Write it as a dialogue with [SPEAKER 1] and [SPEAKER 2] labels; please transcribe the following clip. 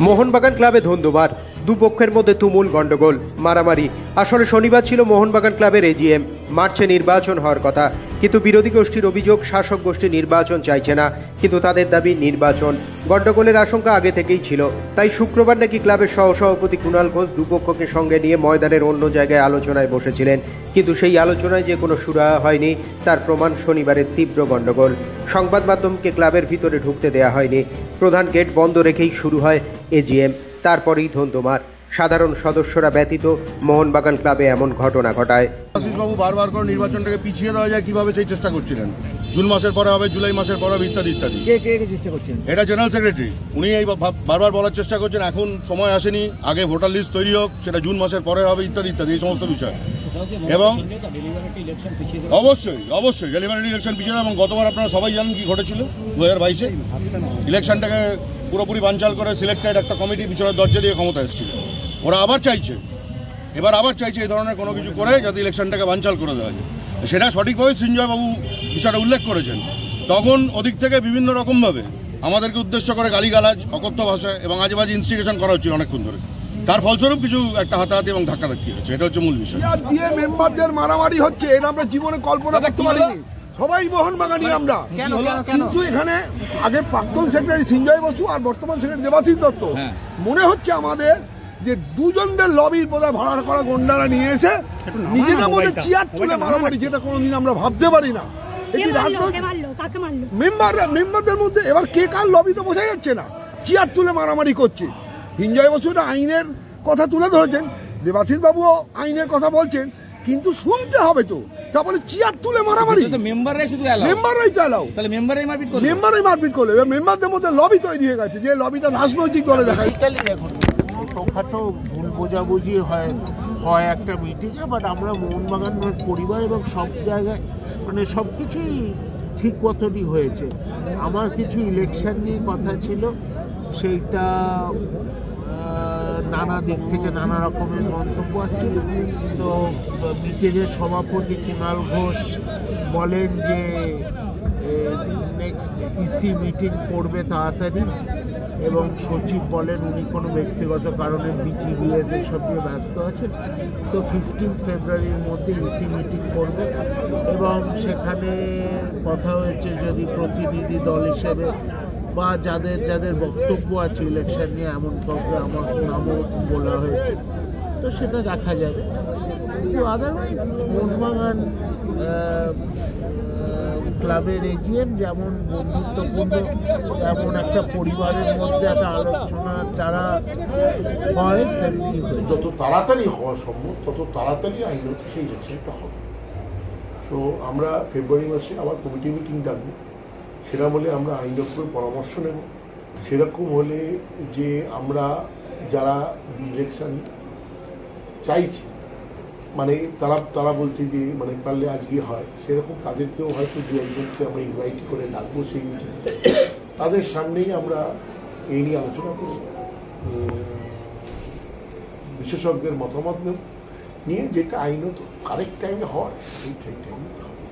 [SPEAKER 1] মোহনবাগান ক্লাবে ধুন্ধুমার, দুপক্ষের মধ্যে তুমুল গন্ডগোল, মারামারি। আসলে শনিবার ছিল মোহনবাগান ক্লাবের এজিএম। মার্চে নির্বাচন হওয়ার কথা, কিন্তু বিরোধী গোষ্ঠীর অভিযোগ শাসক গোষ্ঠী নির্বাচন চাইছে না, কিন্তু তাদের দাবি নির্বাচন। গন্ডগোলের আশঙ্কা আগে থেকেই ছিল, তাই শুক্রবার নাকি ক্লাবের সহসভাপতি কুণাল ঘোষ দুপক্ষকে সঙ্গে নিয়ে ময়দানের অন্য জায়গায় আলোচনায় বসেছিলেন, কিন্তু সেই আলোচনায় যে কোনো সুরাহা হয়নি তার প্রমাণ শনিবারের তীব্র গন্ডগোল। সংবাদ মাধ্যমকে ক্লাবের ভিতরে ঢুকতে দেয়া হয়নি, প্রধান গেট বন্ধ রেখেই শুরু হয় এজিএম, তারপরেই ধুন্ধুমার। সাধারণ সদস্যরা ব্যতীত মোহনবাগান ক্লাবে এমন ঘটনা ঘটায়।
[SPEAKER 2] আশিসবাবু বারবার করে নির্বাচনটাকে পিছিয়ে দেওয়া যায় কিভাবে সেই চেষ্টা করছিলেন, জুন মাসের পরে হবে, জুলাই মাসের পরে হবে, ইত্যাদি ইত্যাদি। কে চেষ্টা করছেন? এটা জেনারেল সেক্রেটারি, উনি এই বারবার বলার চেষ্টা করছেন এখন সময় আসেনি, আগে ভোটার লিস্ট তৈরি হোক, সেটা জুন মাসের পরে হবে, ইত্যাদি ইত্যাদি, এই সমস্ত বিষয়। এবং অবশ্যই অবশ্যই ডেলিভারি ইলেকশন পিছিয়ে, এবং গতবার আপনারা সবাই জানেন কি ঘটেছিল 2022-এ ইলেকশনটাকে পুরোপুরি বানচাল করে সিলেক্টেড একটা কমিটি পিছনের দরজা দিয়ে ক্ষমতা এসেছিল। ওরা আবার চাইছে, এবার আবার চাইছে এই ধরনের কোনো কিছু করে যাতে ইলেকশনটাকে বানচাল করে দেওয়া যায়। সেটা সঠিকভাবে সঞ্জয়বাবু বিষয়টা উল্লেখ করেছেন। তখন ওদিক থেকে বিভিন্ন রকমভাবে আমাদেরকে উদ্দেশ্য করে গালিগালাজ, অকথ্য ভাষায় এবং আজেবাজে ইনস্টিগেশন করা হচ্ছিল অনেকক্ষণ ধরে। তার ফলস্বরূপ কিছু একটা হাতাহাতি এবং ধাক্কাধাক্কি হচ্ছে, এটা হচ্ছে মূল বিষয়।
[SPEAKER 3] মেম্বারদের মারামারি হচ্ছে, এটা আমরা জীবনে কল্পনা করতে পারিনি। সবাই মোহনবাগানি আমরা, কিন্তু এখানে আগে প্রাক্তন সেক্রেটারি সঞ্জয় বসু আর বর্তমান সেক্রেটারি দেবাশিস দত্ত, মনে হচ্ছে আমাদের যে দুজনদের লবির বোধহয় ভাড়া করা গন্ডারা নিয়ে এসে নিজেদের মধ্যে চেয়ার তুলে মারামারি, যেটা কোনোদিন আমরা ভাবতে পারি না। মেম্বারদের মধ্যে এবার কে কার লবি তো বোঝা যাচ্ছে না, চেয়ার তুলে মারামারি করছে। সঞ্জয় বসু আইনের কথা তুলে ধরেছেন, দেবাশিস বাবুও আইনের কথা বলছেন, কিন্তু শুনতে হবে তো। তারপরে চেয়ার তুলে মারামারি, মেম্বাররাই চালাও, মেম্বাররাই মারপিট করলে। মেম্বারদের মধ্যে লবি তৈরি হয়ে গেছে, যে লবিটা রাজনৈতিক দলে দেখায়।
[SPEAKER 4] ছোটখাটো ভুল বোঝাবুঝি হয় একটা মিটিংয়ে, বাট আমরা মোহনবাগানের পরিবার এবং সব জায়গায় মানে সব কিছুই ঠিক মতনই হয়েছে। আমার কিছু ইলেকশন নিয়ে কথা ছিল, সেইটা নানা দিক থেকে নানা রকমের মন্তব্য আসছিল। তো মিটিংয়ের সভাপতি কুণাল ঘোষ বলেন যে নেক্সট ইসি মিটিং করবে তাড়াতাড়ি, এবং সচিব বলেন উনি কোনো ব্যক্তিগত কারণে বিজিবিএস এসব নিয়ে ব্যস্ত আছেন। সো 15 ফেব্রুয়ারির মধ্যে ইসি মিটিং করবে, এবং সেখানে কথা হয়েছে যদি প্রতিনিধি দল হিসেবে বা যাদের যাদের বক্তব্য আছে ইলেকশন নিয়ে এমন কাউকে আমার নামও বলা হয়েছে, তো সেটা দেখা যাবে। কিন্তু আদারওয়াইজ মোহনবাগান ক্লাবের এজিএম যেমন বন্ধুত্বপূর্ণ, যেমন একটা পরিবারের মধ্যে একটা আলোচনা যারা হয় সেমনি হয়।
[SPEAKER 5] যত তাড়াতাড়ি হওয়া সম্ভব তত তাড়াতাড়ি আইনত সেই ইলেকশনটা হবে। সো আমরা ফেব্রুয়ারি মাসে আবার কমিটি মিটিং ডাকবো, সেটা বলে আমরা আইনত করে পরামর্শ নেব। সেরকম হলে যে আমরা যারা ইলেকশন চাইছি, মানে তারা বলছে যে মানে পারলে আজকে হয়, সেরকম তাদেরকেও হয়তো দু একজনকে আমরা ইনভাইট করে ডাকবো সেই মিটিং। তাদের সামনেই আমরা এই নিয়ে আলোচনা করব, বিশেষজ্ঞের মতামত নেব, নিয়ে যেটা আইনত কারেক্ট টাইমে হয় সেই টাইমে হবে।